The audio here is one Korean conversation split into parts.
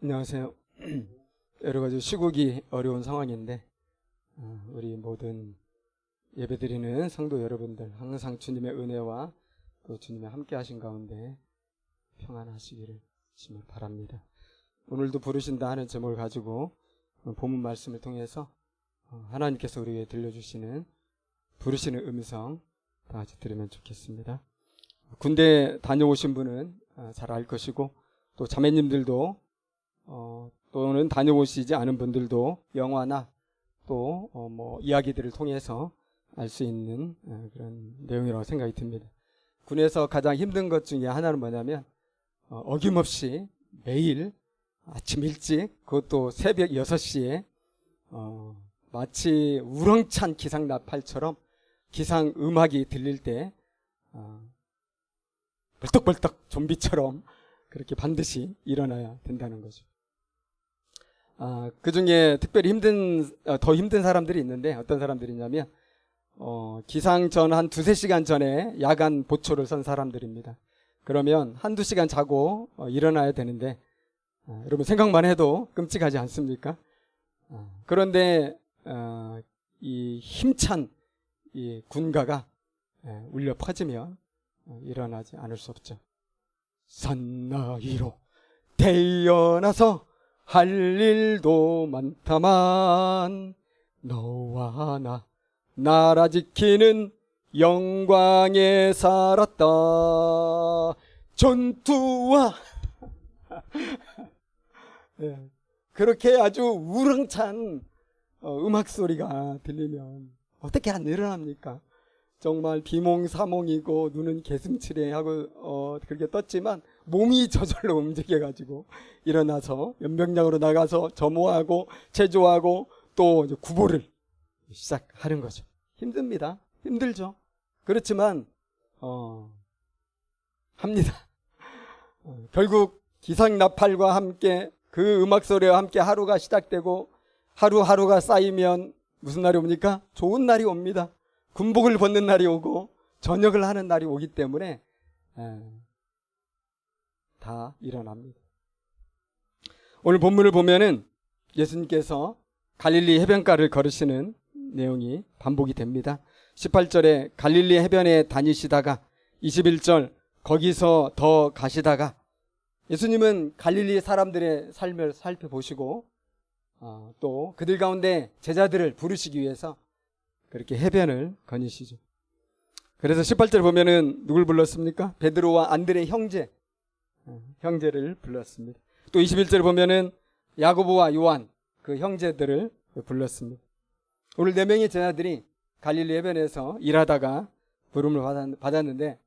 안녕하세요. 여러 가지 시국이 어려운 상황인데 우리 모든 예배드리는 성도 여러분들 항상 주님의 은혜와 또 주님의 함께 하신 가운데 평안하시기를 주님을 바랍니다. 오늘도 부르신다 하는 제목을 가지고 본문 말씀을 통해서 하나님께서 우리에게 들려주시는 부르시는 음성 다 같이 들으면 좋겠습니다. 군대 다녀오신 분은 잘 알 것이고 또 자매님들도 또는 다녀오시지 않은 분들도 영화나 또 이야기들을 통해서 알 수 있는 그런 내용이라고 생각이 듭니다. 군에서 가장 힘든 것 중에 하나는 뭐냐면 어김없이 매일 아침 일찍 그것도 새벽 6시에 마치 우렁찬 기상나팔처럼 기상음악이 들릴 때 벌떡벌떡 좀비처럼 그렇게 반드시 일어나야 된다는 거죠. 그 중에 특별히 더 힘든 사람들이 있는데 어떤 사람들이냐면 기상 전 한 2-3시간 전에 야간 보초를 선 사람들입니다. 그러면 1-2시간 자고 일어나야 되는데 여러분 생각만 해도 끔찍하지 않습니까? 그런데 이 힘찬 이 군가가 울려 퍼지면 일어나지 않을 수 없죠. 산나이로 태어나서 할 일도 많다만 너와 나 나라 지키는 영광에 살았다. 전투와 그렇게 아주 우렁찬 음악 소리가 들리면 어떻게 안 일어납니까? 정말 비몽사몽이고 눈은 개슴츠레 하고 그렇게 떴지만 몸이 저절로 움직여가지고 일어나서 연병장으로 나가서 점호하고 체조하고 또 구보를 시작하는 거죠. 힘듭니다. 힘들죠. 그렇지만 합니다. 결국 기상나팔과 함께 그 음악 소리와 함께 하루가 시작되고 하루하루가 쌓이면 무슨 날이 옵니까? 좋은 날이 옵니다. 군복을 벗는 날이 오고 저녁을 하는 날이 오기 때문에 다 일어납니다. 오늘 본문을 보면은 예수님께서 갈릴리 해변가를 걸으시는 내용이 반복이 됩니다. 18절에 갈릴리 해변에 다니시다가 21절 거기서 더 가시다가 예수님은 갈릴리 사람들의 삶을 살펴보시고 또 그들 가운데 제자들을 부르시기 위해서 그렇게 해변을 거니시죠. 그래서 18절 보면은 누굴 불렀습니까? 베드로와 안드레 형제를 불렀습니다. 또 21절 보면은 야고보와 요한 그 형제들을 불렀습니다. 오늘 4명의 제자들이 갈릴리 해변에서 일하다가 부름을 받았는데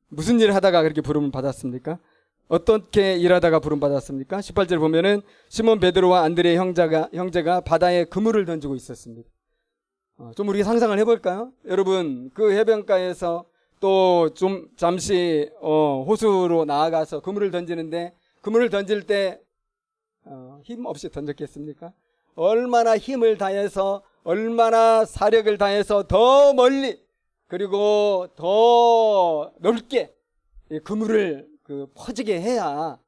무슨 일을 하다가 그렇게 부름을 받았습니까? 어떻게 일하다가 부름 받았습니까? 18절 보면은 시몬 베드로와 안드레 형제가 바다에 그물을 던지고 있었습니다. 좀 우리가 상상을 해볼까요? 여러분 그 해변가에서 또 좀 잠시 호수로 나아가서 그물을 던지는데 그물을 던질 때 힘 없이 던졌겠습니까? 얼마나 힘을 다해서 얼마나 사력을 다해서 더 멀리 그리고 더 넓게 그물을 퍼지게 해야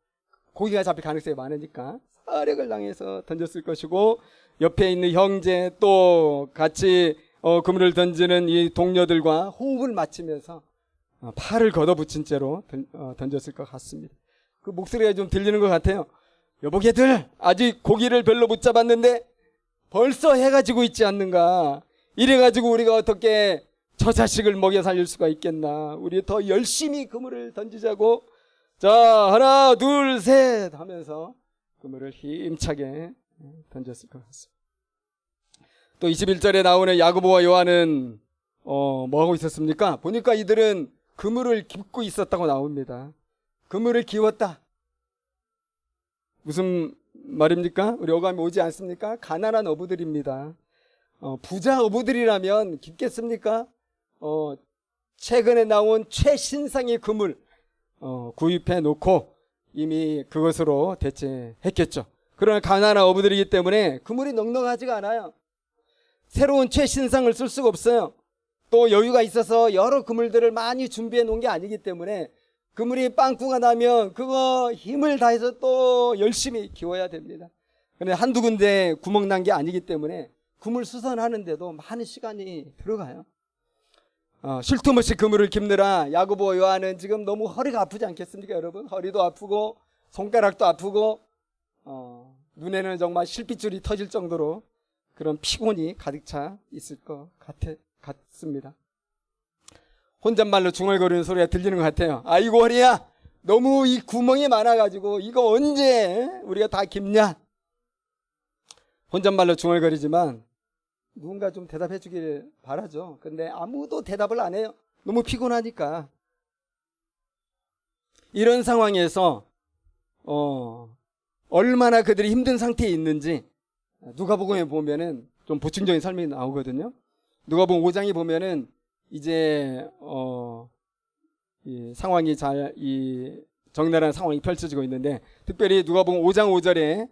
고기가 잡힐 가능성이 많으니까 사력을 당해서 던졌을 것이고 옆에 있는 형제 또 같이 그물을 던지는 이 동료들과 호흡을 맞추면서 팔을 걷어붙인 채로 던졌을 것 같습니다. 그 목소리가 좀 들리는 것 같아요. 여보게들 아직 고기를 별로 못 잡았는데 벌써 해가 지고 있지 않는가. 이래가지고 우리가 어떻게 저 자식을 먹여 살릴 수가 있겠나. 우리 더 열심히 그물을 던지자고 자 하나 둘 셋 하면서 그물을 힘차게 던졌을 것 같습니다. 또 21절에 나오는 야고보와 요한은 뭐하고 있었습니까? 보니까 이들은 그물을 깁고 있었다고 나옵니다. 그물을 기웠다. 무슨 말입니까? 우리 어감이 오지 않습니까? 가난한 어부들입니다. 부자 어부들이라면 깁겠습니까? 최근에 나온 최신상의 그물 구입해 놓고 이미 그것으로 대체했겠죠. 그러나 가난한 어부들이기 때문에 그물이 넉넉하지가 않아요. 새로운 최신상을 쓸 수가 없어요. 또 여유가 있어서 여러 그물들을 많이 준비해 놓은 게 아니기 때문에 그물이 빵꾸가 나면 그거 힘을 다해서 또 열심히 기워야 됩니다. 그런데 한두 군데 구멍 난 게 아니기 때문에 그물 수선하는데도 많은 시간이 들어가요. 쉴 틈 없이 그물을 깁느라 야고보 요한은 지금 너무 허리가 아프지 않겠습니까, 여러분? 허리도 아프고 손가락도 아프고 눈에는 정말 실핏줄이 터질 정도로 그런 피곤이 가득 차 있을 것 같습니다. 혼잣말로 중얼거리는 소리가 들리는 것 같아요. 아이고 허리야, 너무 이 구멍이 많아가지고 이거 언제 우리가 다 깁냐. 혼잣말로 중얼거리지만 누군가 좀 대답해 주길 바라죠. 근데 아무도 대답을 안 해요. 너무 피곤하니까. 이런 상황에서 얼마나 그들이 힘든 상태에 있는지 누가복음에 보면은 좀 보충적인 삶이 나오거든요. 누가복음 5장에 보면은 이제 이 상황이 이 적나라한 상황이 펼쳐지고 있는데, 특별히 누가복음 5장 5절에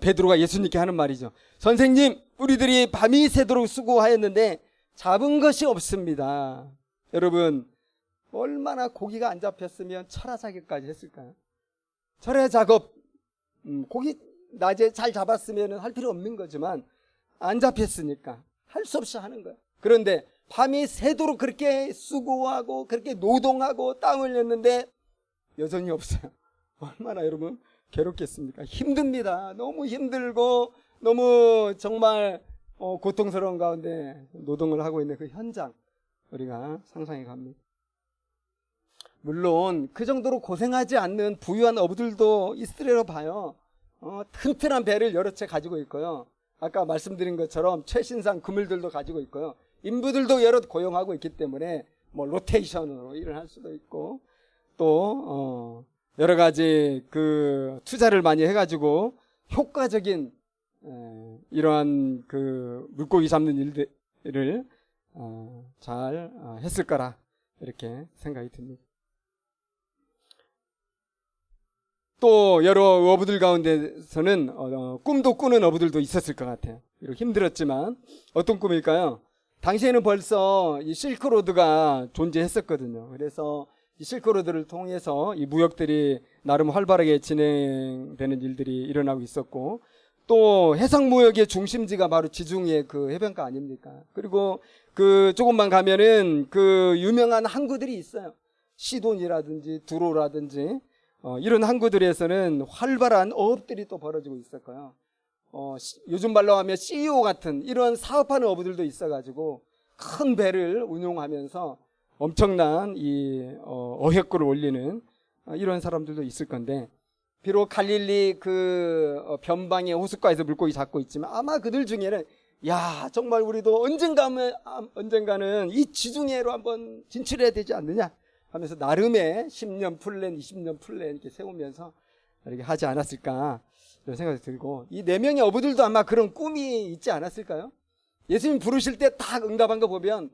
베드로가 예수님께 하는 말이죠. 선생님, 우리들이 밤이 새도록 수고하였는데 잡은 것이 없습니다. 여러분, 얼마나 고기가 안 잡혔으면 철야 작업까지 했을까요? 철야 작업, 고기 낮에 잘 잡았으면 할 필요 없는 거지만 안 잡혔으니까 할 수 없이 하는 거예요. 그런데 밤이 새도록 그렇게 수고하고 그렇게 노동하고 땀 흘렸는데 여전히 없어요. 얼마나 여러분 괴롭겠습니까? 힘듭니다. 너무 힘들고 너무 정말 고통스러운 가운데 노동을 하고 있는 그 현장, 우리가 상상해 갑니다. 물론 그 정도로 고생하지 않는 부유한 어부들도 있으리라 봐요. 튼튼한 배를 여러 채 가지고 있고요. 아까 말씀드린 것처럼 최신상 그물들도 가지고 있고요. 인부들도 여러 고용하고 있기 때문에 뭐 로테이션으로 일을 할 수도 있고, 또 여러 가지 그 투자를 많이 해가지고 효과적인 이러한 그 물고기 잡는 일들을 잘 했을 거라 이렇게 생각이 듭니다. 또 여러 어부들 가운데서는 꿈도 꾸는 어부들도 있었을 것 같아요. 비록 힘들었지만 어떤 꿈일까요? 당시에는 벌써 이 실크로드가 존재했었거든요. 그래서 이 실크로드를 통해서 이 무역들이 나름 활발하게 진행되는 일들이 일어나고 있었고, 또 해상무역의 중심지가 바로 지중해 그 해변가 아닙니까? 그리고 그 조금만 가면은 그 유명한 항구들이 있어요. 시돈이라든지 두로라든지 이런 항구들에서는 활발한 어업들이 또 벌어지고 있었고요. 요즘 말로 하면 CEO 같은 이런 사업하는 어부들도 있어가지고 큰 배를 운용하면서 엄청난 이 어획고를 올리는 이런 사람들도 있을 건데, 비록 갈릴리 그 변방의 호숫가에서 물고기 잡고 있지만 아마 그들 중에는 야, 정말 우리도 언젠가는 이 지중해로 한번 진출해야 되지 않느냐 하면서 나름의 10년 플랜, 20년 플랜 이렇게 세우면서 이렇게 하지 않았을까 이런 생각이 들고, 이 4명의 어부들도 아마 그런 꿈이 있지 않았을까요? 예수님 부르실 때 딱 응답한 거 보면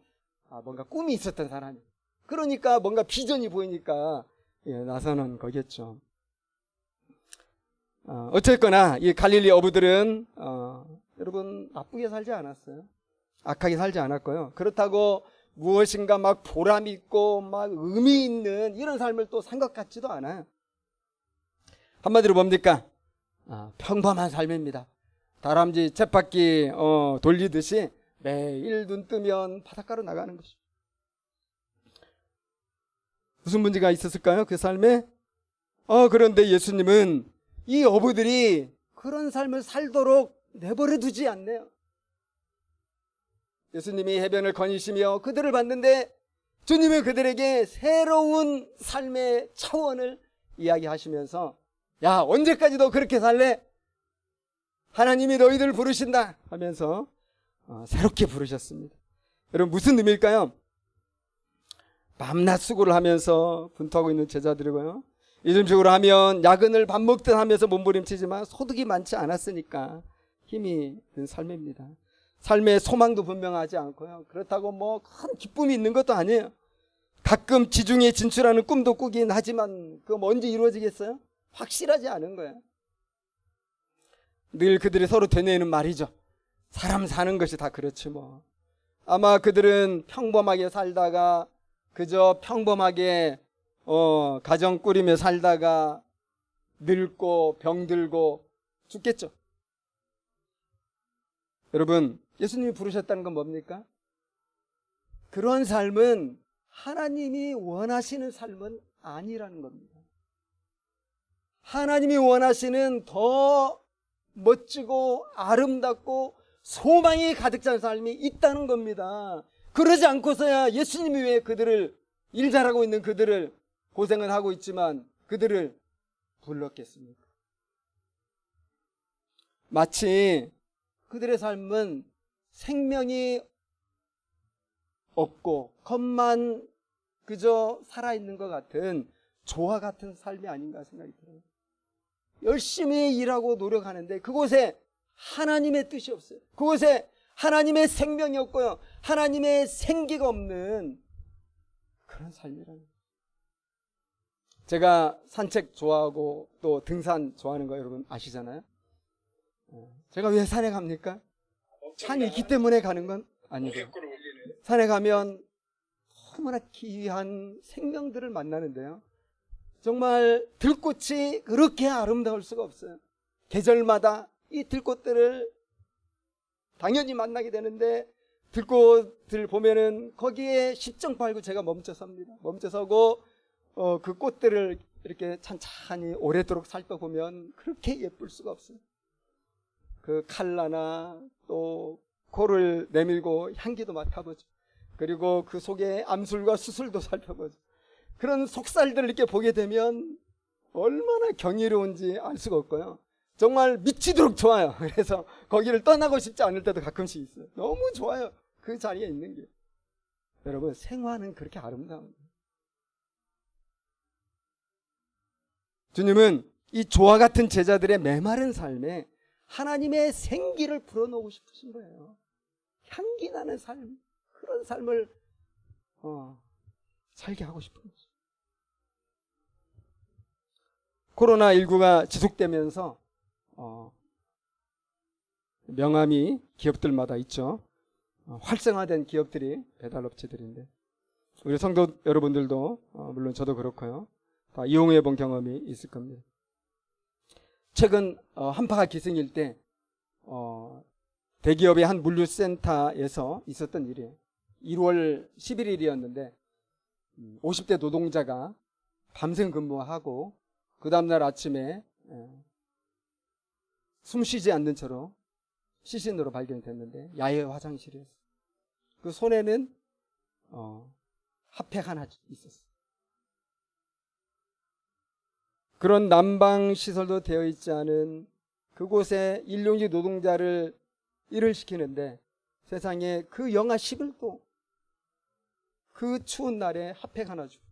뭔가 꿈이 있었던 사람이, 그러니까 뭔가 비전이 보이니까 나서는 거겠죠. 어쨌거나 이 갈릴리 어부들은 여러분 나쁘게 살지 않았어요. 악하게 살지 않았고요. 그렇다고 무엇인가 막 보람 있고 막 의미 있는 이런 삶을 또 산 것 같지도 않아요. 한마디로 뭡니까? 평범한 삶입니다. 다람쥐 쳇바퀴 돌리듯이 매일 눈 뜨면 바닷가로 나가는 것이죠. 무슨 문제가 있었을까요? 그 삶에? 그런데 예수님은 이 어부들이 그런 삶을 살도록 내버려 두지 않네요. 예수님이 해변을 거니시며 그들을 봤는데 주님은 그들에게 새로운 삶의 차원을 이야기하시면서, 야, 언제까지 너 그렇게 살래? 하나님이 너희들을 부르신다 하면서 새롭게 부르셨습니다. 여러분, 무슨 의미일까요? 밤낮 수고를 하면서 분투하고 있는 제자들이고요, 요즘식으로 하면 야근을 밥 먹듯 하면서 몸부림치지만 소득이 많지 않았으니까 힘이 든 삶입니다. 삶의 소망도 분명하지 않고요, 그렇다고 뭐 큰 기쁨이 있는 것도 아니에요. 가끔 지중해 진출하는 꿈도 꾸긴 하지만 그거 언제 이루어지겠어요? 확실하지 않은 거예요. 늘 그들이 서로 되뇌이는 말이죠. 사람 사는 것이 다 그렇지 뭐. 아마 그들은 평범하게 살다가 그저 평범하게 가정 꾸리며 살다가 늙고 병들고 죽겠죠. 여러분, 예수님이 부르셨다는 건 뭡니까? 그런 삶은 하나님이 원하시는 삶은 아니라는 겁니다. 하나님이 원하시는 더 멋지고 아름답고 소망이 가득 찬 삶이 있다는 겁니다. 그러지 않고서야 예수님이 왜 그들을, 일 잘하고 있는 그들을, 고생은 하고 있지만 그들을 불렀겠습니까? 마치 그들의 삶은 생명이 없고 겉만 그저 살아있는 것 같은 조화 같은 삶이 아닌가 생각이 들어요. 열심히 일하고 노력하는데 그곳에 하나님의 뜻이 없어요. 그곳에 하나님의 생명이 없고요, 하나님의 생기가 없는 그런 삶이라는 거예요. 제가 산책 좋아하고 또 등산 좋아하는 거 여러분 아시잖아요. 제가 왜 산에 갑니까? 산이 있기 때문에 가는 건 아니고, 산에 가면 너무나 귀한 생명들을 만나는데요, 정말 들꽃이 그렇게 아름다울 수가 없어요. 계절마다 이 들꽃들을 당연히 만나게 되는데, 들꽃을 보면은 거기에 십정팔구 제가 멈춰섭니다. 멈춰서고 그 꽃들을 이렇게 찬찬히 오래도록 살펴보면 그렇게 예쁠 수가 없어요. 그 칼라나 또 코를 내밀고 향기도 맡아보죠. 그리고 그 속에 암술과 수술도 살펴보죠. 그런 속살들을 이렇게 보게 되면 얼마나 경이로운지 알 수가 없고요, 정말 미치도록 좋아요. 그래서 거기를 떠나고 싶지 않을 때도 가끔씩 있어요. 너무 좋아요, 그 자리에 있는 게. 여러분, 생화는 그렇게 아름다운, 주님은 이 조화 같은 제자들의 메마른 삶에 하나님의 생기를 불어넣고 싶으신 거예요. 향기 나는 삶, 그런 삶을 살게 하고 싶은 거죠. 코로나19가 지속되면서 명함이 기업들마다 있죠. 활성화된 기업들이 배달업체들인데, 우리 성도 여러분들도 물론 저도 그렇고요, 다 이용해 본 경험이 있을 겁니다. 최근 한파가 기승일 때 대기업의 한 물류센터에서 있었던 일이에요. 1월 11일이었는데 50대 노동자가 밤샘 근무하고 그 다음날 아침에 숨 쉬지 않는 채로 시신으로 발견됐는데 야외 화장실이었어요. 그 손에는 핫팩 하나 있었어요. 그런 난방시설도 되어 있지 않은 그곳에 일용직 노동자를 일을 시키는데, 세상에 그 영하 11도 그 추운 날에 핫팩 하나 주고,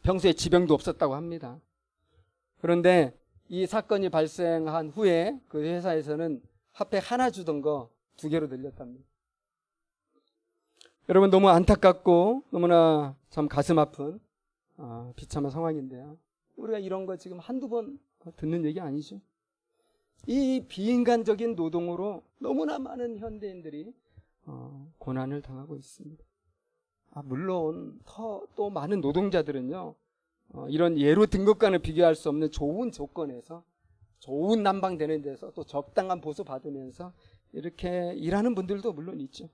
평소에 지병도 없었다고 합니다. 그런데 이 사건이 발생한 후에 그 회사에서는 핫팩 하나 주던 거 2개로 늘렸답니다. 여러분, 너무 안타깝고 너무나 참 가슴 아픈 비참한 상황인데요, 우리가 이런 거 지금 한두 번 듣는 얘기 아니죠. 이 비인간적인 노동으로 너무나 많은 현대인들이 고난을 당하고 있습니다. 물론 또 많은 노동자들은요, 이런 예로 든 것과는 비교할 수 없는 좋은 조건에서, 좋은 난방되는 데서 또 적당한 보수 받으면서 이렇게 일하는 분들도 물론 있죠.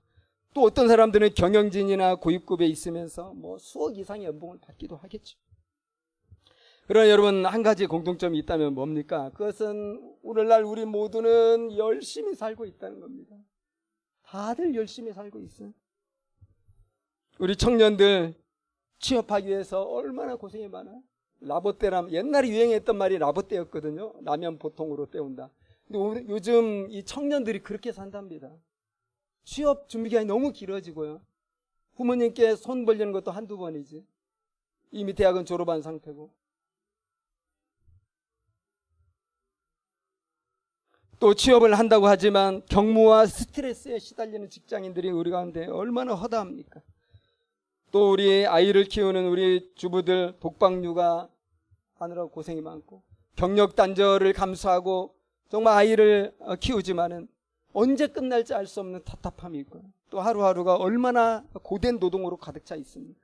또 어떤 사람들은 경영진이나 고위급에 있으면서 뭐 수억 이상의 연봉을 받기도 하겠죠. 그러나 여러분, 한 가지 공통점이 있다면 뭡니까? 그것은 오늘날 우리 모두는 열심히 살고 있다는 겁니다. 다들 열심히 살고 있어요. 우리 청년들 취업하기 위해서 얼마나 고생이 많아요. 라보떼라면, 옛날에 유행했던 말이 라보떼였거든요. 라면 보통으로 때운다. 근데 요즘 이 청년들이 그렇게 산답니다. 취업 준비 기간이 너무 길어지고요, 부모님께 손 벌리는 것도 한두 번이지, 이미 대학은 졸업한 상태고, 또 취업을 한다고 하지만 경무와 스트레스에 시달리는 직장인들이 우리 가운데 얼마나 허다합니까? 또 우리 아이를 키우는 우리 주부들 독박육아 하느라고 고생이 많고, 경력 단절을 감수하고 정말 아이를 키우지만은 언제 끝날지 알 수 없는 답답함이 있고, 또 하루하루가 얼마나 고된 노동으로 가득 차 있습니까?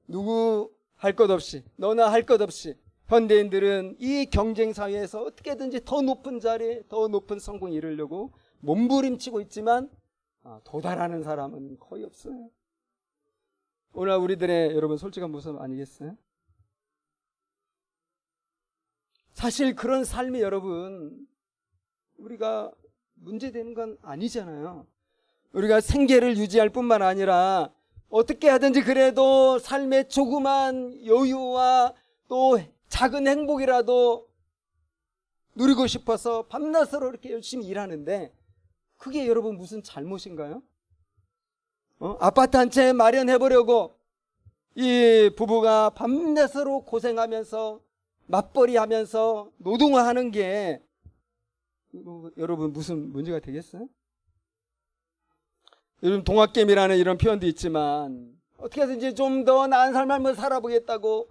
누구 할 것 없이, 너나 할 것 없이 현대인들은 이 경쟁 사회에서 어떻게든지 더 높은 자리, 더 높은 성공에 이르려고 몸부림치고 있지만 도달하는 사람은 거의 없어요. 오늘 우리들의 여러분 솔직한 모습 아니겠어요? 사실 그런 삶이 여러분 우리가 문제되는 건 아니잖아요. 우리가 생계를 유지할 뿐만 아니라 어떻게 하든지 그래도 삶의 조그만 여유와 또 작은 행복이라도 누리고 싶어서 밤낮으로 이렇게 열심히 일하는데 그게 여러분 무슨 잘못인가요? 아파트 한 채 마련해보려고 이 부부가 밤낮으로 고생하면서 맞벌이 하면서 노동을 하는 게 여러분 무슨 문제가 되겠어요? 요즘 동학개미라는 이런 표현도 있지만 어떻게 해서든지 좀 더 나은 삶을 한번 살아보겠다고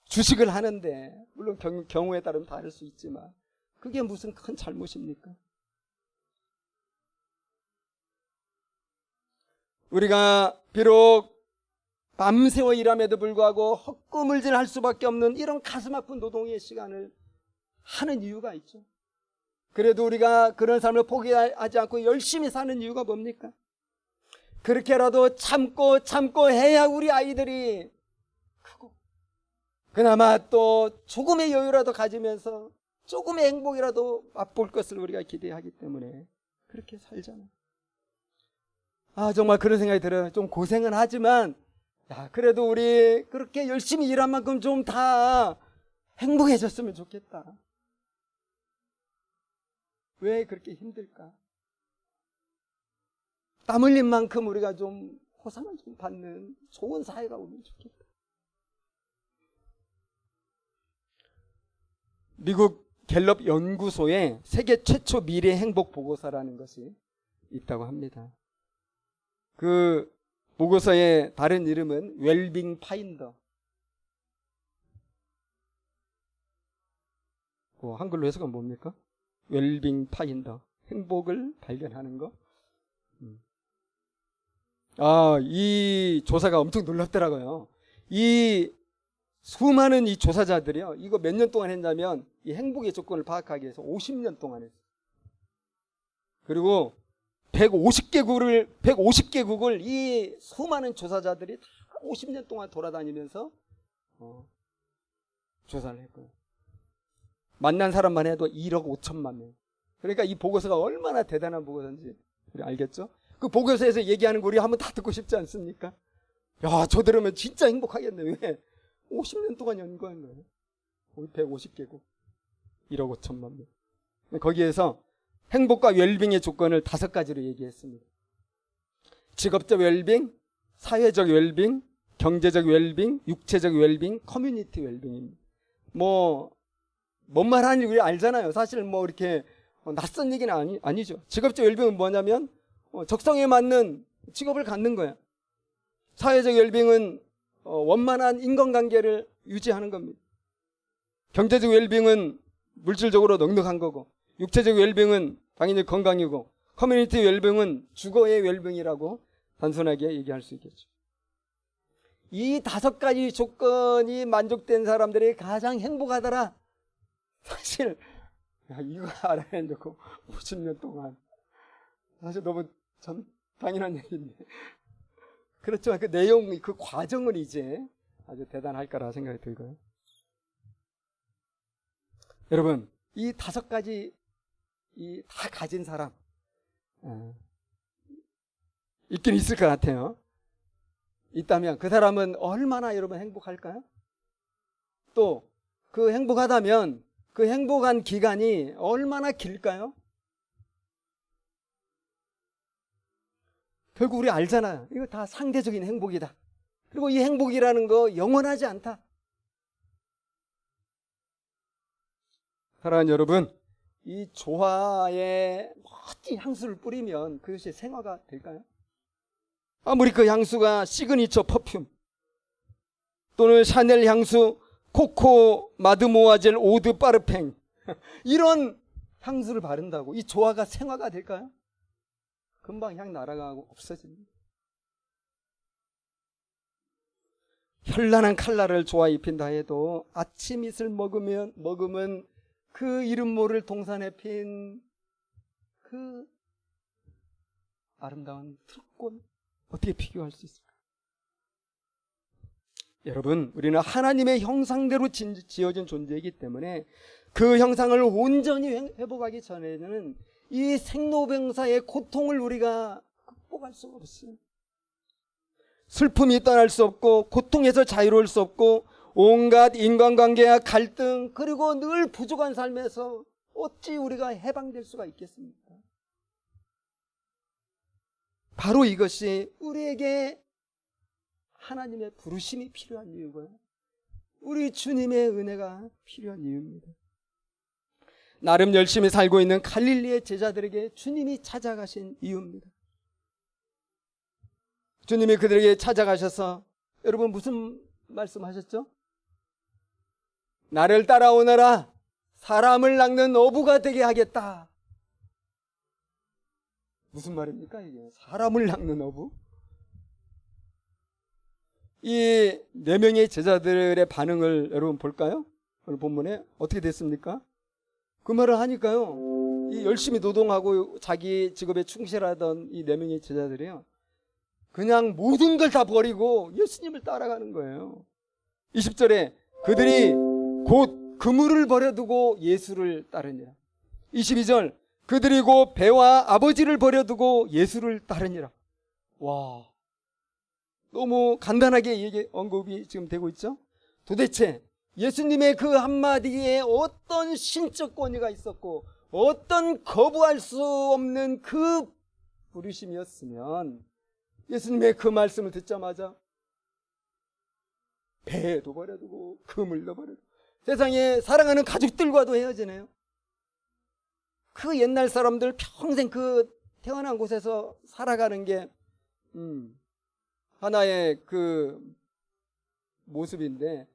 주식을 하는데 물론 경우에 따르면 다를 수 있지만 그게 무슨 큰 잘못입니까? 우리가 비록 밤새워 일함에도 불구하고 헛구물질 수밖에 없는 이런 가슴 아픈 노동의 시간을 하는 이유가 있죠. 그래도 우리가 그런 삶을 포기하지 않고 열심히 사는 이유가 뭡니까? 그렇게라도 참고 해야 우리 아이들이 크고 그나마 또 조금의 여유라도 가지면서 조금의 행복이라도 맛볼 것을 우리가 기대하기 때문에 그렇게 살잖아요. 정말 그런 생각이 들어요. 좀 고생은 하지만 그래도 우리 그렇게 열심히 일한 만큼 좀 다 행복해졌으면 좋겠다. 왜 그렇게 힘들까? 땀 흘린 만큼 우리가 좀 호상을 좀 받는 좋은 사회가 오면 좋겠다. 미국 갤럽 연구소에 세계 최초 미래 행복 보고서라는 것이 있다고 합니다. 그 보고서의 다른 이름은 웰빙 파인더. 한글로 해석은 뭡니까? 웰빙 파인더. 행복을 발견하는 거. 이 조사가 엄청 놀랍더라고요. 이 수많은 이 조사자들이요. 이거 몇 년 동안 했냐면 이 행복의 조건을 파악하기 위해서 50년 동안 했어요. 그리고 150개국을 이 수많은 조사자들이 다 50년 동안 돌아다니면서 조사를 했고요. 만난 사람만 해도 1억 5천만 명. 그러니까 이 보고서가 얼마나 대단한 보고서인지 우리 알겠죠? 그 보고서에서 얘기하는 거 우리 한번 다 듣고 싶지 않습니까? 저 들으면 진짜 행복하겠네. 왜? 50년 동안 연구한 거예요. 150개국 1억 5천만 명. 거기에서 행복과 웰빙의 조건을 5가지로 얘기했습니다. 직업적 웰빙, 사회적 웰빙, 경제적 웰빙, 육체적 웰빙, 커뮤니티 웰빙입니다. 뭔 말 하는지 우리 알잖아요. 사실 이렇게 낯선 얘기는 아니죠. 직업적 웰빙은 뭐냐면 적성에 맞는 직업을 갖는 거야. 사회적 웰빙은 원만한 인간관계를 유지하는 겁니다. 경제적 웰빙은 물질적으로 넉넉한 거고, 육체적 웰빙은 당연히 건강이고, 커뮤니티 웰빙은 주거의 웰빙이라고 단순하게 얘기할 수 있겠죠. 이 5가지 조건이 만족된 사람들이 가장 행복하더라. 사실 이거 알아야 되고 50년 동안 사실 너무 참 당연한 얘기인데 그렇지만 그 내용, 그 과정은 이제 아주 대단할 거라 생각이 들고요. 여러분, 이 5가지 다 가진 사람 있긴 있을 것 같아요. 있다면 그 사람은 얼마나 여러분 행복할까요? 또 그 행복하다면 그 행복한 기간이 얼마나 길까요? 결국 우리 알잖아요. 이거 다 상대적인 행복이다. 그리고 이 행복이라는 거 영원하지 않다. 사랑하는 여러분, 이 조화에 멋진 향수를 뿌리면 그것이 생화가 될까요? 아무리 그 향수가 시그니처 퍼퓸 또는 샤넬 향수, 코코 마드모아젤 오드 파르팽 이런 향수를 바른다고 이 조화가 생화가 될까요? 금방 향 날아가고 없어집니다. 현란한 칼날을 좋아 입힌다 해도 아침 이슬 먹으면 그 이름 모를 동산에 핀 그 아름다운 털꽃 어떻게 비교할 수 있을까? 여러분, 우리는 하나님의 형상대로 지어진 존재이기 때문에 그 형상을 온전히 회복하기 전에는 이 생로병사의 고통을 우리가 극복할 수가 없어요. 슬픔이 떠날 수 없고 고통에서 자유로울 수 없고 온갖 인간관계와 갈등 그리고 늘 부족한 삶에서 어찌 우리가 해방될 수가 있겠습니까? 바로 이것이 우리에게 하나님의 부르심이 필요한 이유고요. 우리 주님의 은혜가 필요한 이유입니다. 나름 열심히 살고 있는 갈릴리의 제자들에게 주님이 찾아가신 이유입니다. 주님이 그들에게 찾아가셔서 여러분 무슨 말씀하셨죠? 나를 따라오너라 사람을 낚는 어부가 되게 하겠다. 무슨 말입니까 이게? 사람을 낚는 어부? 이 4명의 제자들의 반응을 여러분 볼까요? 오늘 본문에 어떻게 됐습니까? 그 말을 하니까요, 이 열심히 노동하고 자기 직업에 충실하던 이 4명의 제자들이요, 그냥 모든 걸 다 버리고 예수님을 따라가는 거예요. 20절에 그들이 곧 그물을 버려두고 예수를 따르니라. 22절 그들이 곧 배와 아버지를 버려두고 예수를 따르니라. 와, 너무 간단하게 언급이 지금 되고 있죠. 도대체 예수님의 그 한마디에 어떤 신적 권위가 있었고 어떤 거부할 수 없는 그 부르심이었으면 예수님의 그 말씀을 듣자마자 배도 버려두고 그물도 버려두고 세상에 사랑하는 가족들과도 헤어지네요. 그 옛날 사람들 평생 그 태어난 곳에서 살아가는 게 하나의 그 모습인데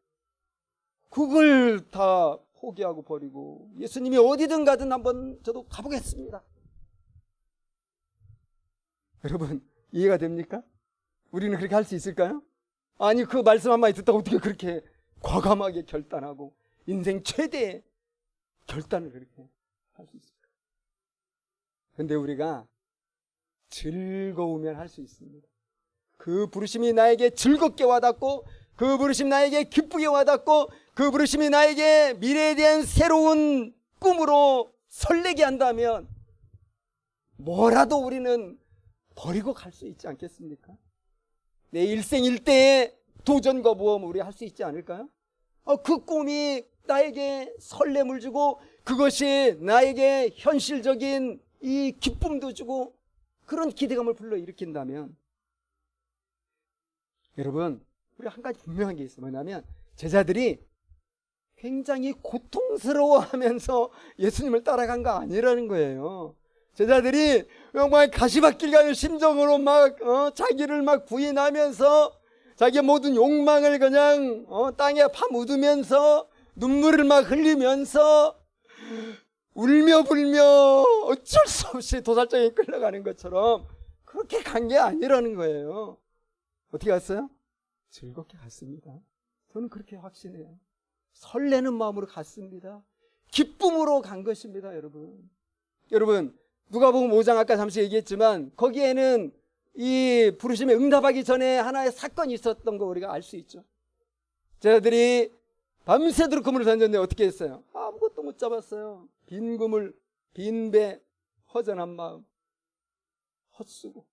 그걸 다 포기하고 버리고 예수님이 어디든 가든 한번 저도 가보겠습니다. 여러분 이해가 됩니까? 우리는 그렇게 할 수 있을까요? 아니 그 말씀 한마디 듣다가 어떻게 그렇게 과감하게 결단하고 인생 최대의 결단을 그렇게 할 수 있을까? 근데 우리가 즐거우면 할 수 있습니다. 그 부르심이 나에게 즐겁게 와닿고 그 부르심이 나에게 기쁘게 와닿고 그 부르심이 나에게 미래에 대한 새로운 꿈으로 설레게 한다면 뭐라도 우리는 버리고 갈 수 있지 않겠습니까? 내 일생일대의 도전과 모험을 우리 할 수 있지 않을까요? 그 꿈이 나에게 설렘을 주고 그것이 나에게 현실적인 이 기쁨도 주고 그런 기대감을 불러일으킨다면 여러분 우리 한 가지 분명한 게 있어요. 뭐냐면 제자들이 굉장히 고통스러워하면서 예수님을 따라간 거 아니라는 거예요. 제자들이 정말 가시밭길 가는 심정으로 막 자기를 막 부인하면서 자기의 모든 욕망을 그냥 땅에 파묻으면서 눈물을 막 흘리면서 울며 불며 어쩔 수 없이 도살장에 끌려가는 것처럼 그렇게 간 게 아니라는 거예요. 어떻게 갔어요? 즐겁게 갔습니다. 저는 그렇게 확신해요. 설레는 마음으로 갔습니다. 기쁨으로 간 것입니다. 여러분 누가복음 5장 아까 잠시 얘기했지만 거기에는 이 부르심에 응답하기 전에 하나의 사건이 있었던 거 우리가 알 수 있죠. 제자들이 밤새도록 그물을 던졌는데 어떻게 했어요? 아무것도 못 잡았어요. 빈 그물, 빈 배, 허전한 마음, 헛수고.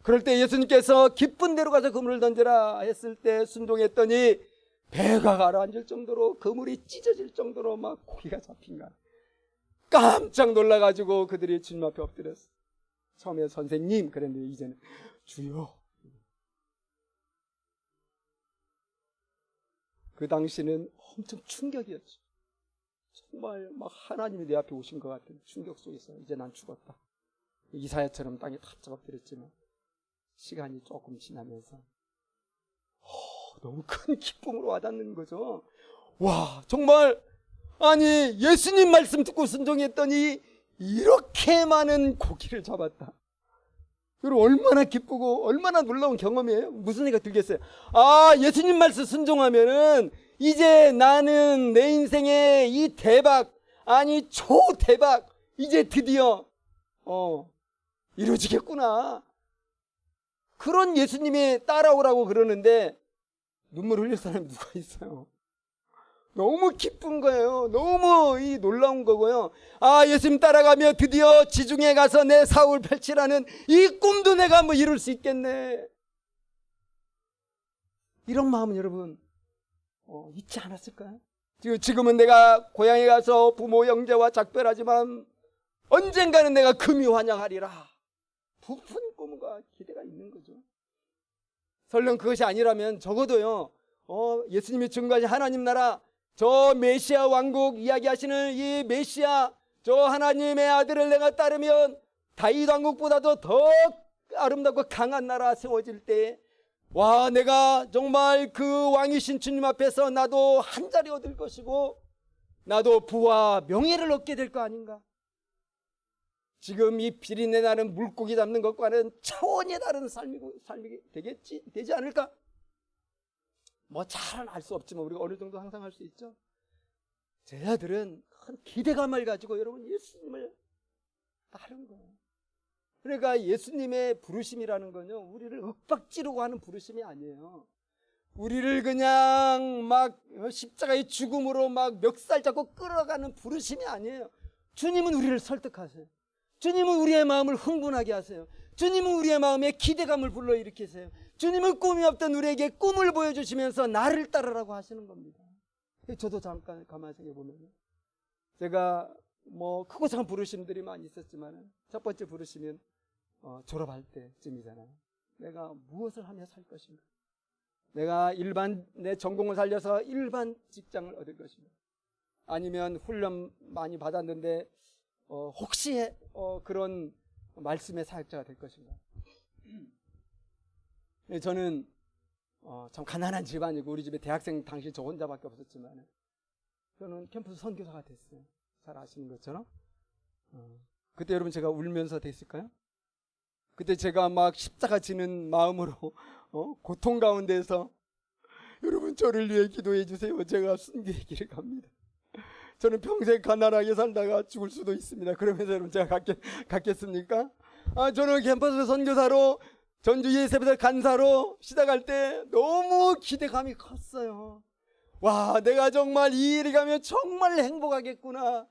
그럴 때 예수님께서 기쁜 대로 가서 그물을 던져라 했을 때 순종했더니 배가 가라앉을 정도로 그물이 찢어질 정도로 막 고기가 잡힌 거야. 깜짝 놀라가지고 그들이 주님 앞에 엎드렸어. 처음에 선생님 그랬는데 이제는 주여. 그 당시는 엄청 충격이었죠. 정말 막 하나님이 내 앞에 오신 것 같은 충격 속에서 이제 난 죽었다. 이사야처럼 땅에 탑 엎드렸지만 시간이 조금 지나면서 너무 큰 기쁨으로 와닿는 거죠. 와 정말 아니 예수님 말씀 듣고 순종했더니 이렇게 많은 고기를 잡았다. 여러분 얼마나 기쁘고 얼마나 놀라운 경험이에요. 무슨 생각 들겠어요? 아, 예수님 말씀 순종하면은 이제 나는 내 인생의 이 대박, 아니 초대박, 이제 드디어 이루어지겠구나. 그런 예수님이 따라오라고 그러는데 눈물 흘릴 사람이 누가 있어요? 너무 기쁜 거예요. 너무 이 놀라운 거고요. 아, 예수님 따라가며 드디어 지중해 가서 내 사업을 펼치라는 이 꿈도 내가 한번 이룰 수 있겠네. 이런 마음은 여러분 있지 않았을까요? 지금은 내가 고향에 가서 부모 형제와 작별하지만 언젠가는 내가 금이 환영하리라. 부푼 꿈과 기대가 있는 거죠. 설령 그것이 아니라면 적어도요, 예수님이 증거하신 하나님 나라, 저 메시아 왕국 이야기하시는 이 메시아, 저 하나님의 아들을 내가 따르면 다윗 왕국보다도 더 아름답고 강한 나라 세워질 때, 와, 내가 정말 그 왕이신 주님 앞에서 나도 한 자리 얻을 것이고 나도 부와 명예를 얻게 될 거 아닌가. 지금 이 비린내 나는 물고기 잡는 것과는 차원이 다른 삶이 되지 않을까? 뭐 잘은 알 수 없지만 우리가 어느 정도 상상할 수 있죠. 제자들은 큰 기대감을 가지고 여러분 예수님을 따른 거예요. 그러니까 예수님의 부르심이라는 건요, 우리를 윽박지르고 하는 부르심이 아니에요. 우리를 그냥 막 십자가의 죽음으로 막 멱살 잡고 끌어가는 부르심이 아니에요. 주님은 우리를 설득하세요. 주님은 우리의 마음을 흥분하게 하세요. 주님은 우리의 마음에 기대감을 불러일으키세요. 주님은 꿈이 없던 우리에게 꿈을 보여주시면서 나를 따르라고 하시는 겁니다. 저도 잠깐 가만히 생각해 보면 제가 뭐 크고 작은 부르심들이 많이 있었지만 첫 번째 부르심은 졸업할 때쯤이잖아요. 내가 무엇을 하며 살 것인가? 내가 내 전공을 살려서 일반 직장을 얻을 것인가? 아니면 훈련 많이 받았는데 혹시 그런 말씀의 사역자가 될 것인가? 저는 참 가난한 집안이고 우리 집에 대학생 당시 저 혼자밖에 없었지만 저는 캠퍼스 선교사가 됐어요. 잘 아시는 것처럼. 그때 여러분 제가 울면서 됐을까요? 그때 제가 막 십자가 지는 마음으로 고통 가운데서 여러분 저를 위해 기도해 주세요. 제가 순교의 길을 갑니다. 저는 평생 가난하게 살다가 죽을 수도 있습니다. 그러면서 여러분 제가 갔겠습니까? 저는 캠퍼스 선교사로 전주 예세배들 간사로 시작할 때 너무 기대감이 컸어요. 와, 내가 정말 이 일이 가면 정말 행복하겠구나.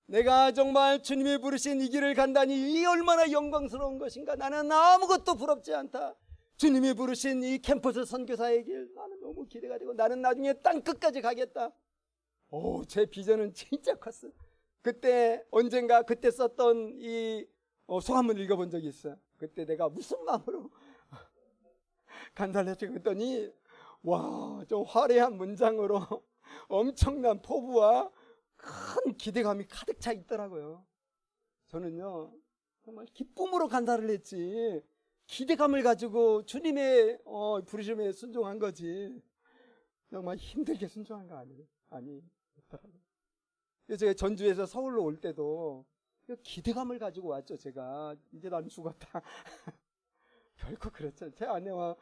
내가 정말 주님이 부르신 이 길을 간다니 이 얼마나 영광스러운 것인가. 나는 아무것도 부럽지 않다. 주님이 부르신 이 캠퍼스 선교사의 길 나는 너무 기대가 되고 나는 나중에 땅 끝까지 가겠다. 제 비전은 진짜 컸어요. 그때 언젠가 그때 썼던 이 소감을 읽어본 적이 있어요. 그때 내가 무슨 마음으로 간사를 했더니 와, 좀 화려한 문장으로 엄청난 포부와 큰 기대감이 가득 차 있더라고요. 저는요 정말 기쁨으로 간사를 했지 기대감을 가지고 주님의 부르심에 순종한 거지 정말 힘들게 순종한 거 아니더라고요. 제가 전주에서 서울로 올 때도 기대감을 가지고 왔죠. 제가 이제 난 죽었다. 결코 그렇죠. 제 아내와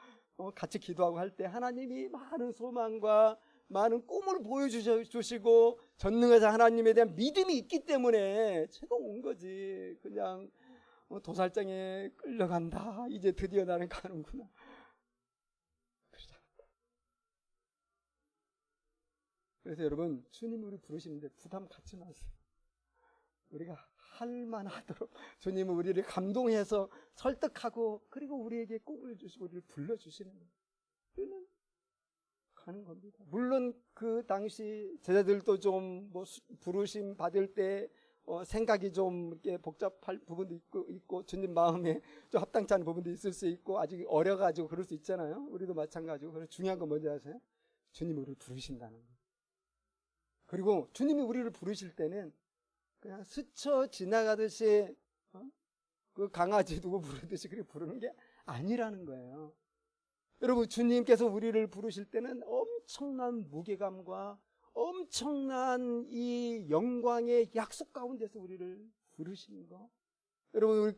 같이 기도하고 할 때 하나님이 많은 소망과 많은 꿈을 보여주시고 전능하신 하나님에 대한 믿음이 있기 때문에 제가 온 거지. 그냥 도살장에 끌려간다. 이제 드디어 나는 가는구나. 그래서 여러분 주님이 우리 부르시는데 부담 갖지 마세요. 우리가 할 만하도록 주님은 우리를 감동해서 설득하고 그리고 우리에게 꿈을 주시고 우리를 불러주시는 거예요. 우리는 가는 겁니다. 물론 그 당시 제자들도 좀 뭐 부르심 받을 때 생각이 좀 이렇게 복잡할 부분도 있고 주님 마음에 좀 합당치 않은 부분도 있을 수 있고 아직 어려가지고 그럴 수 있잖아요. 우리도 마찬가지고. 그래서 중요한 건 뭔지 아세요? 주님이 우리를 부르신다는 거예요. 그리고 주님이 우리를 부르실 때는 그냥 스쳐 지나가듯이 그 강아지 두고 부르듯이 그렇게 부르는 게 아니라는 거예요. 여러분 주님께서 우리를 부르실 때는 엄청난 무게감과 엄청난 이 영광의 약속 가운데서 우리를 부르시는 거. 여러분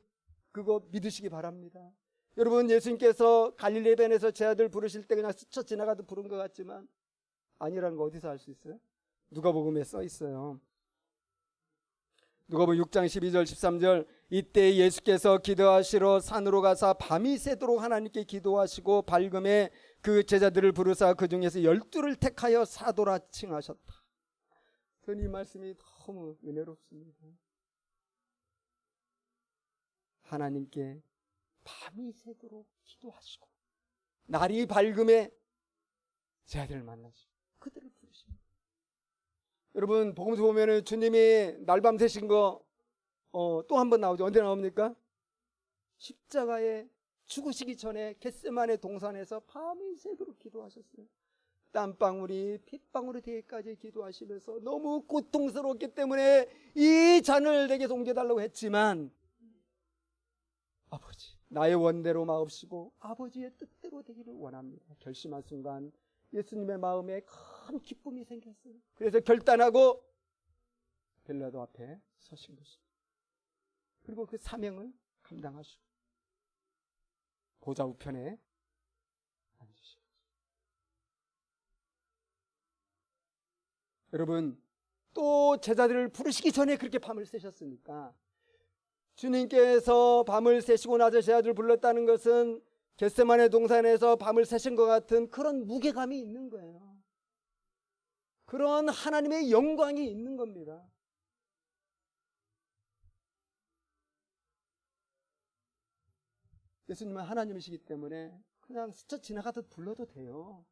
그거 믿으시기 바랍니다. 여러분, 예수님께서 갈릴리 해변에서 제 아들 부르실 때 그냥 스쳐 지나가도 부른 것 같지만 아니라는 거 어디서 알 수 있어요? 누가복음에 써 있어요. 누가복음 6장 12절 13절 이때 예수께서 기도하시러 산으로 가사 밤이 새도록 하나님께 기도하시고 밝음에 그 제자들을 부르사 그 중에서 12를 택하여 사도라 칭하셨다. 이 말씀이 너무 은혜롭습니다. 하나님께 밤이 새도록 기도하시고 날이 밝음에 제 아들을 만나시고 그들을 부르십니다. 여러분, 복음서 보면은 주님이 날밤 새신 거 또 한 번 나오죠. 언제 나옵니까? 십자가에 죽으시기 전에 겟세마네 동산에서 밤이 새도록 기도하셨어요. 땀방울이 핏방울이 되기까지 기도하시면서 너무 고통스러웠기 때문에 이 잔을 내게서 옮겨달라고 했지만 아버지, 나의 원대로 마옵시고 아버지의 뜻대로 되기를 원합니다. 결심한 순간 예수님의 마음에 큰 기쁨이 생겼어요. 그래서 결단하고 빌라도 앞에 서신 것입니다. 그리고 그 사명을 감당하시고 보좌 우편에 앉으시고. 여러분, 또 제자들을 부르시기 전에 그렇게 밤을 새셨으니까 주님께서 밤을 새시고 나서 제자들을 불렀다는 것은 겟세마네 동산에서 밤을 새신 것 같은 그런 무게감이 있는 거예요. 그런 하나님의 영광이 있는 겁니다. 예수님은 하나님이시기 때문에 그냥 스쳐 지나가듯 불러도 돼요.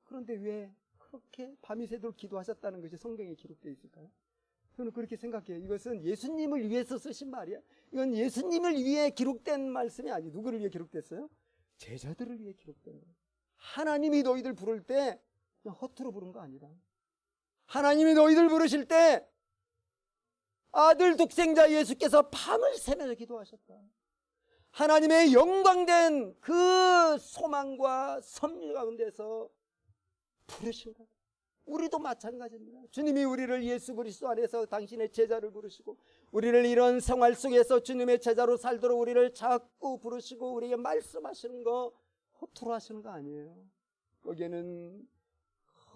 그런데 왜 그렇게 밤이 새도록 기도하셨다는 것이 성경에 기록되어 있을까요? 저는 그렇게 생각해요. 이것은 예수님을 위해서 쓰신 말이야. 이건 예수님을 위해 기록된 말씀이 아니에요. 누구를 위해 기록됐어요? 제자들을 위해 기록된 거예요. 하나님이 너희들 부를 때 그냥 허투루 부른 거 아니라 하나님이 너희들 부르실 때 아들 독생자 예수께서 밤을 새면서 기도하셨다. 하나님의 영광된 그 소망과 섭리 가운데서 부르신 것. 우리도 마찬가지입니다. 주님이 우리를 예수 그리스도 안에서 당신의 제자를 부르시고 우리를 이런 생활 속에서 주님의 제자로 살도록 우리를 자꾸 부르시고 우리에게 말씀하시는 거 허투루 하시는 거 아니에요. 거기에는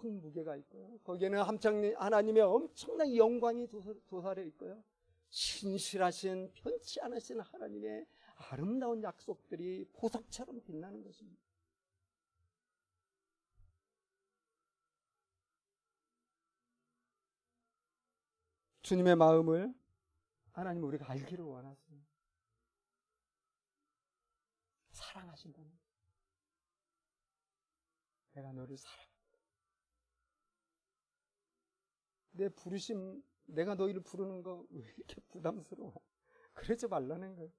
큰 무게가 있고요. 거기에는 하나님의 엄청난 영광이 도사려 있고요. 신실하신 편치 않으신 하나님의 아름다운 약속들이 보석처럼 빛나는 것입니다. 주님의 마음을 하나님은 우리가 알기를 원하세요. 사랑하신다는 거예요. 내가 너를 사랑한다. 내 부르심, 내가 너희를 부르는 거 왜 이렇게 부담스러워? 그러지 말라는 거예요.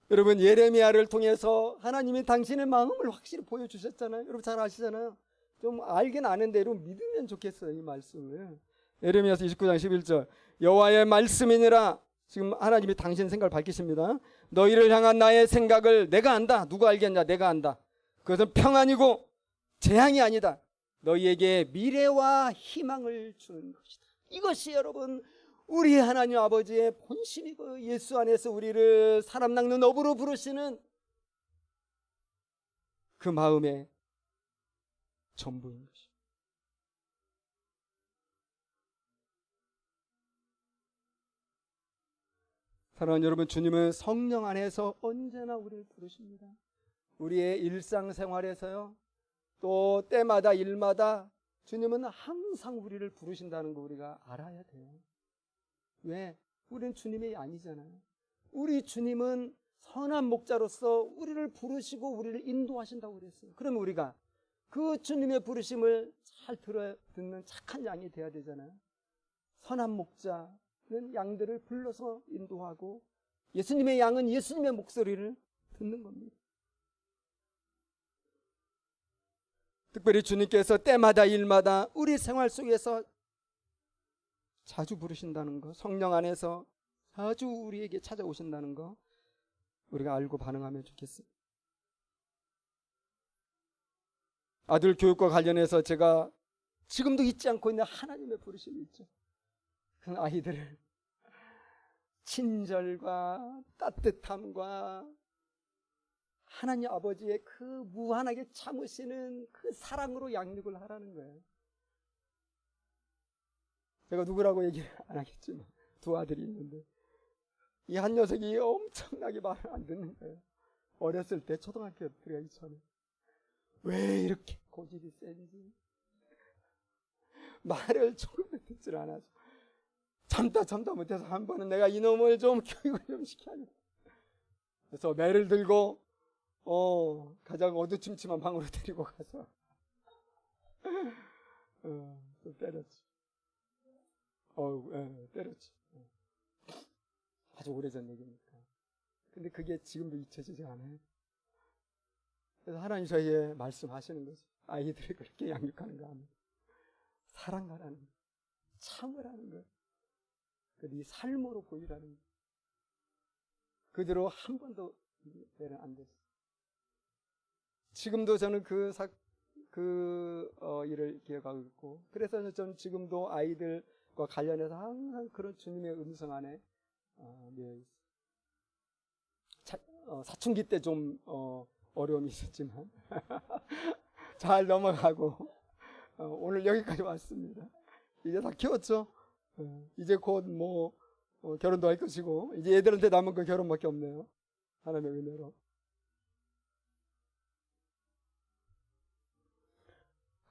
여러분, 예레미야를 통해서 하나님이 당신의 마음을 확실히 보여주셨잖아요. 여러분 잘 아시잖아요. 좀 알긴 아는데 여러분 믿으면 좋겠어요. 이 말씀을. 예레미야서 29장 11절 여호와의 말씀이니라. 지금 하나님이 당신 생각을 밝히십니다. 너희를 향한 나의 생각을 내가 안다. 누가 알겠냐? 내가 안다. 그것은 평안이고 재앙이 아니다. 너희에게 미래와 희망을 주는 것이다. 이것이 여러분 우리 하나님 아버지의 본심이고 예수 안에서 우리를 사람 낚는 업으로 부르시는 그 마음의 전부인 것입니다. 사랑하는 여러분, 주님은 성령 안에서 언제나 우리를 부르십니다. 우리의 일상생활에서요, 또 때마다 일마다 주님은 항상 우리를 부르신다는 거 우리가 알아야 돼요. 왜? 우리는 주님의 아니잖아요. 우리 주님은 선한 목자로서 우리를 부르시고 우리를 인도하신다고 그랬어요. 그러면 우리가 그 주님의 부르심을 잘 듣는 착한 양이 돼야 되잖아요. 선한 목자는 양들을 불러서 인도하고 예수님의 양은 예수님의 목소리를 듣는 겁니다. 특별히 주님께서 때마다 일마다 우리 생활 속에서 자주 부르신다는 거, 성령 안에서 자주 우리에게 찾아오신다는 거 우리가 알고 반응하면 좋겠습니다. 아들 교육과 관련해서 제가 지금도 잊지 않고 있는 하나님의 부르심이 있죠. 그 아이들을 친절과 따뜻함과 하나님 아버지의 그 무한하게 참으시는 그 사랑으로 양육을 하라는 거예요. 제가 누구라고 얘기 안 하겠지만 두 아들이 있는데 이 한 녀석이 엄청나게 말을 안 듣는 거예요. 어렸을 때 초등학교 들어가기 전에 왜 이렇게 고집이 센지 말을 조금도 듣질 않아서 참다 못해서 한 번은 내가 이놈을 좀 교육을 좀 시켜야겠다. 그래서 매를 들고 가장 어두침침한 방으로 데리고 가서 또 때렸지. 때렸지. 아주 오래전 얘기니까. 근데 그게 지금도 잊혀지지 않아요. 그래서 하나님 저희에 말씀하시는 거죠. 아이들을 그렇게 양육하는가 하면 사랑하라는 거, 참으라는 거, 네 삶으로 보이라는 거. 그대로 한 번도 매는 안 됐어요. 지금도 저는 일을 기억하고 있고, 그래서 저는 지금도 아이들과 관련해서 항상 그런 주님의 음성 안에 매여 있어요. 사춘기 때 좀 어려움이 있었지만 잘 넘어가고 오늘 여기까지 왔습니다. 이제 다 키웠죠. 이제 곧 결혼도 할 것이고 이제 애들한테 남은 건 결혼밖에 없네요. 하나님의 은혜로.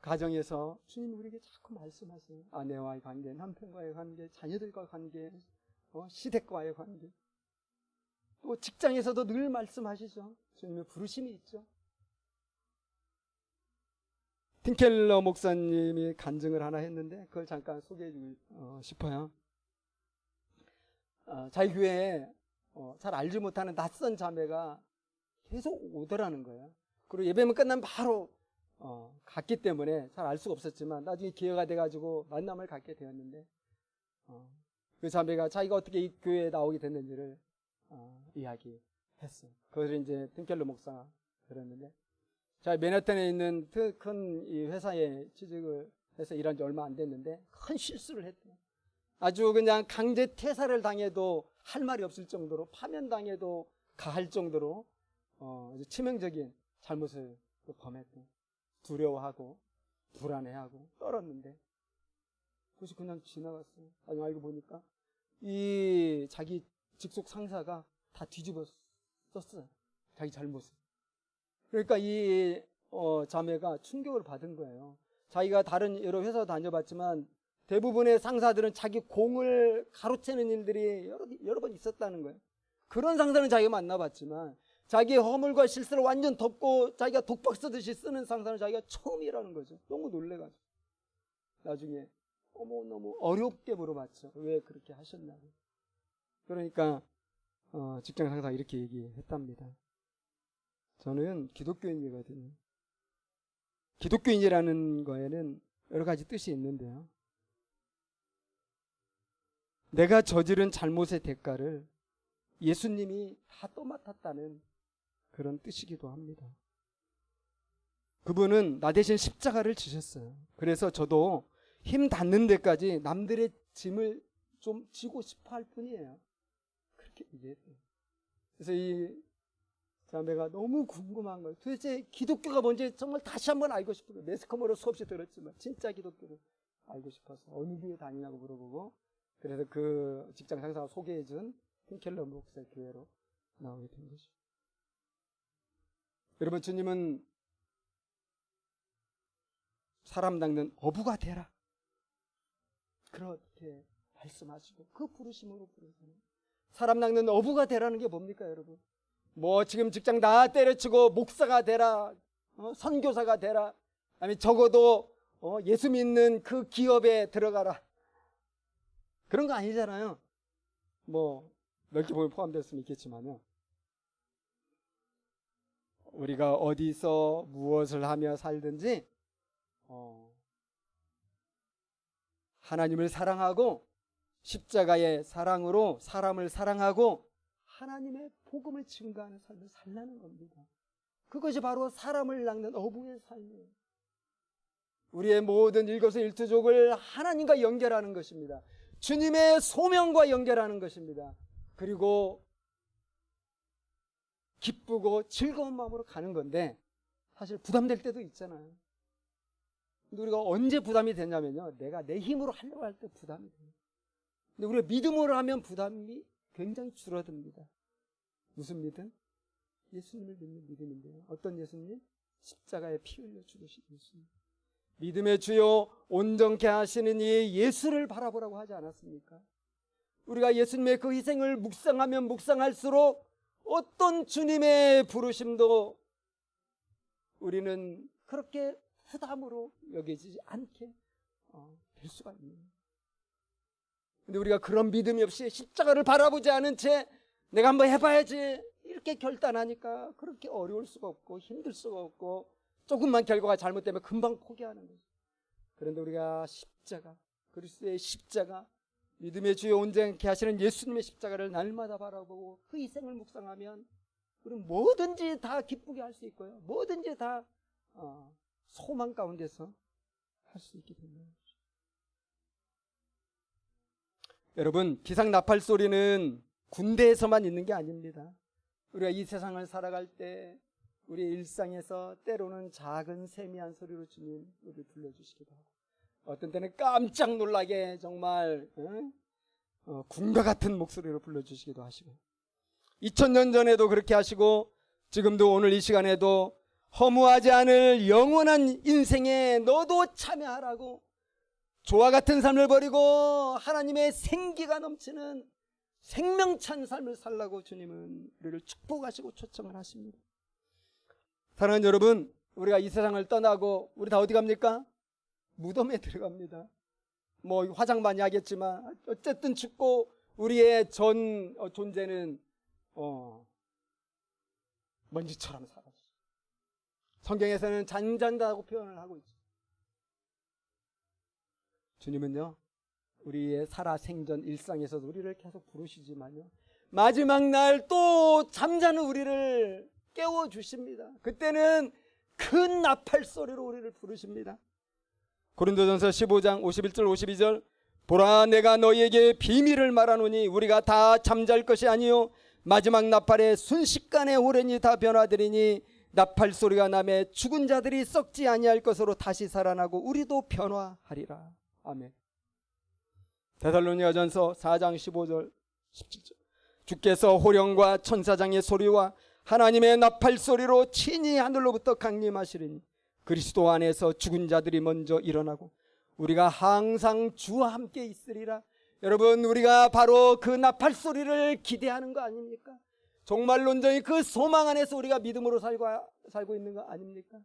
가정에서 주님 우리에게 자꾸 말씀하세요. 아내와의 관계, 남편과의 관계, 자녀들과의 관계, 시댁과의 관계. 또 직장에서도 늘 말씀하시죠. 주님의 부르심이 있죠. 팀켈러 목사님이 간증을 하나 했는데 그걸 잠깐 소개해주고 싶어요. 자기 교회에 잘 알지 못하는 낯선 자매가 계속 오더라는 거예요. 그리고 예배만 끝나면 바로 갔기 때문에 잘 알 수가 없었지만 나중에 기회가 돼가지고 만남을 갖게 되었는데 그 자매가 자기가 어떻게 이 교회에 나오게 됐는지를 이야기했어요. 그것을 이제 팀켈러 목사가 들었는데 자 맨하탄에 있는 큰 이 회사에 취직을 해서 일한 지 얼마 안 됐는데 큰 실수를 했대요. 아주 그냥 강제 퇴사를 당해도 할 말이 없을 정도로 파면당해도 가할 정도로 아주 치명적인 잘못을 범했대요. 두려워하고 불안해하고 떨었는데 그것이 그냥 지나갔어요. 아니 알고 보니까 이 자기 직속 상사가 다 뒤집어 썼어요. 자기 잘못을. 그러니까 이 자매가 충격을 받은 거예요. 자기가 다른 여러 회사 다녀봤지만 대부분의 상사들은 자기 공을 가로채는 일들이 여러 번 있었다는 거예요. 그런 상사는 자기가 만나봤지만 자기의 허물과 실수를 완전 덮고 자기가 독박 쓰듯이 쓰는 상사는 자기가 처음이라는 거죠. 너무 놀래가지고 나중에 너무 어렵게 물어봤죠. 왜 그렇게 하셨냐고. 그러니까 직장 상사가 이렇게 얘기했답니다. 저는 기독교인이거든요. 기독교인이라는 거에는 여러 가지 뜻이 있는데요. 내가 저지른 잘못의 대가를 예수님이 다 떠맡았다는 그런 뜻이기도 합니다. 그분은 나 대신 십자가를 지셨어요. 그래서 저도 힘 닿는 데까지 남들의 짐을 좀 지고 싶어 할 뿐이에요. 그렇게 얘기했어요. 그래서 이 자매가 너무 궁금한 거예요. 도대체 기독교가 뭔지 정말 다시 한번 알고 싶어요. 매스컴으로 수없이 들었지만 진짜 기독교를 알고 싶어서 어느 교회 다니냐고 물어보고 그래서 그 직장 상사가 소개해준 팀켈러 목사의 교회로 나오게 된 거죠. 여러분 주님은 사람 닦는 어부가 되라 그렇게 말씀하시고 그 부르심으로 부르시는 사람 닦는 어부가 되라는 게 뭡니까 여러분? 지금 직장 다 때려치고 목사가 되라 선교사가 되라 아니면 적어도 예수 믿는 그 기업에 들어가라 그런 거 아니잖아요. 넓게 보면 포함됐으면 있겠지만요. 우리가 어디서 무엇을 하며 살든지 하나님을 사랑하고 십자가의 사랑으로 사람을 사랑하고 하나님의 복음을 증거하는 삶을 살라는 겁니다. 그것이 바로 사람을 낚는 어부의 삶이에요. 우리의 모든 일거수일투족을 하나님과 연결하는 것입니다. 주님의 소명과 연결하는 것입니다. 그리고 기쁘고 즐거운 마음으로 가는 건데 사실 부담될 때도 있잖아요. 근데 우리가 언제 부담이 되냐면요, 내가 내 힘으로 하려고 할 때 부담이 돼요. 근데 우리가 믿음으로 하면 부담이 굉장히 줄어듭니다. 무슨 믿음? 예수님을 믿는 믿음인데요. 어떤 예수님? 십자가에 피 흘려 죽으신 예수님. 믿음의 주요 온전케 하시는 이 예수를 바라보라고 하지 않았습니까? 우리가 예수님의 그 희생을 묵상하면 묵상할수록 어떤 주님의 부르심도 우리는 그렇게 부담으로 여기지 않게 될 수가 있는. 근데 우리가 그런 믿음이 없이 십자가를 바라보지 않은 채 내가 한번 해봐야지 이렇게 결단하니까 그렇게 어려울 수가 없고 힘들 수가 없고 조금만 결과가 잘못되면 금방 포기하는 거죠. 그런데 우리가 십자가, 그리스도의 십자가, 믿음의 주요 온전케 하시는 예수님의 십자가를 날마다 바라보고 그 희생을 묵상하면 우리는 뭐든지 다 기쁘게 할 수 있고요, 뭐든지 다 소망 가운데서 할 수 있게 됩니다. 여러분, 기상 나팔 소리는 군대에서만 있는 게 아닙니다. 우리가 이 세상을 살아갈 때 우리의 일상에서 때로는 작은 세미한 소리로 주님 우리를 불러주시기도 하고, 어떤 때는 깜짝 놀라게 정말 군과 같은 목소리로 불러주시기도 하시고, 2000년 전에도 그렇게 하시고 지금도 오늘 이 시간에도 허무하지 않을 영원한 인생에 너도 참여하라고, 조와 같은 삶을 버리고 하나님의 생기가 넘치는 생명찬 삶을 살라고 주님은 우리를 축복하시고 초청을 하십니다. 사랑하는 여러분, 우리가 이 세상을 떠나고 우리 다 어디 갑니까? 무덤에 들어갑니다. 뭐 화장 많이 하겠지만 어쨌든 죽고 우리의 존재는 먼지처럼 사라져. 성경에서는 잔잔다고 표현을 하고 있죠. 주님은요, 우리의 살아생전 일상에서도 우리를 계속 부르시지만요, 마지막 날 또 잠자는 우리를 깨워주십니다. 그때는 큰 나팔 소리로 우리를 부르십니다. 고린도전서 15장 51절 52절, 보라, 내가 너희에게 비밀을 말하노니 우리가 다 잠잘 것이 아니요 마지막 나팔에 순식간에 호련히 다 변화되리니 나팔 소리가 나매 죽은 자들이 썩지 아니할 것으로 다시 살아나고 우리도 변화하리라. 아멘. 데살로니가전서 4장 15절 17절, 주께서 호령과 천사장의 소리와 하나님의 나팔 소리로 친히 하늘로부터 강림하시리니 그리스도 안에서 죽은 자들이 먼저 일어나고 우리가 항상 주와 함께 있으리라. 여러분, 우리가 바로 그 나팔 소리를 기대하는 거 아닙니까? 정말 온전히 그 소망 안에서 우리가 믿음으로 살고 있는 거 아닙니까?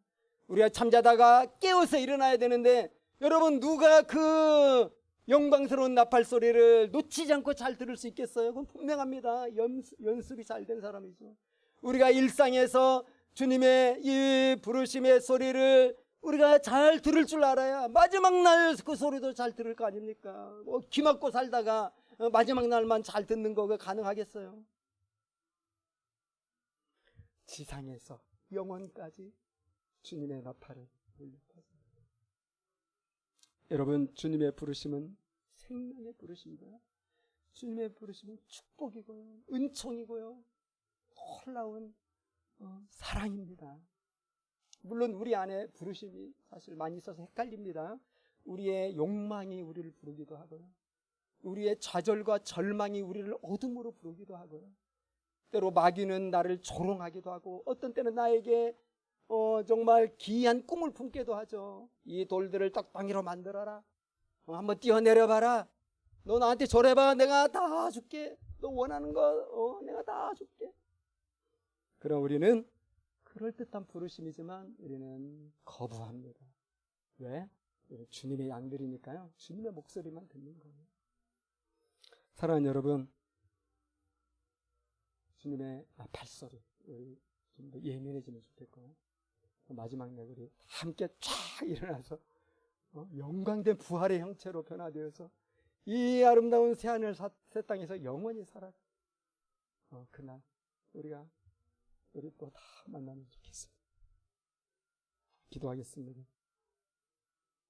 우리가 잠자다가 깨어서 일어나야 되는데, 여러분, 누가 그 영광스러운 나팔 소리를 놓치지 않고 잘 들을 수 있겠어요? 그건 분명합니다. 연습이 잘 된 사람이죠. 우리가 일상에서 주님의 이 부르심의 소리를 우리가 잘 들을 줄 알아야 마지막 날 그 소리도 잘 들을 거 아닙니까? 귀 막고 살다가 마지막 날만 잘 듣는 거가 가능하겠어요? 지상에서 영원까지 주님의 나팔을 울려주세요. 여러분, 주님의 부르심은 생명의 부르심입니다. 주님의 부르심은 축복이고요, 은총이고요, 놀라운 사랑입니다. 물론 우리 안에 부르심이 사실 많이 있어서 헷갈립니다. 우리의 욕망이 우리를 부르기도 하고요, 우리의 좌절과 절망이 우리를 어둠으로 부르기도 하고요, 때로 마귀는 나를 조롱하기도 하고, 어떤 때는 나에게 정말 기이한 꿈을 품게도 하죠. 이 돌들을 떡방이로 만들어라, 한번 뛰어내려봐라, 너 나한테 절해봐, 내가 다 줄게, 너 원하는 거 내가 다 줄게. 그럼 우리는 그럴듯한 부르심이지만 우리는 거부합니다. 왜? 주님의 양들이니까요, 주님의 목소리만 듣는 거예요. 사랑하는 여러분, 주님의 발소리 좀 더 예민해지면 좋겠고요, 마지막 날 우리 함께 쫙 일어나서 영광된 부활의 형체로 변화되어서 이 아름다운 새하늘 새 땅에서 영원히 살아. 그날 우리 또 다 만나면 좋겠습니다. 기도하겠습니다.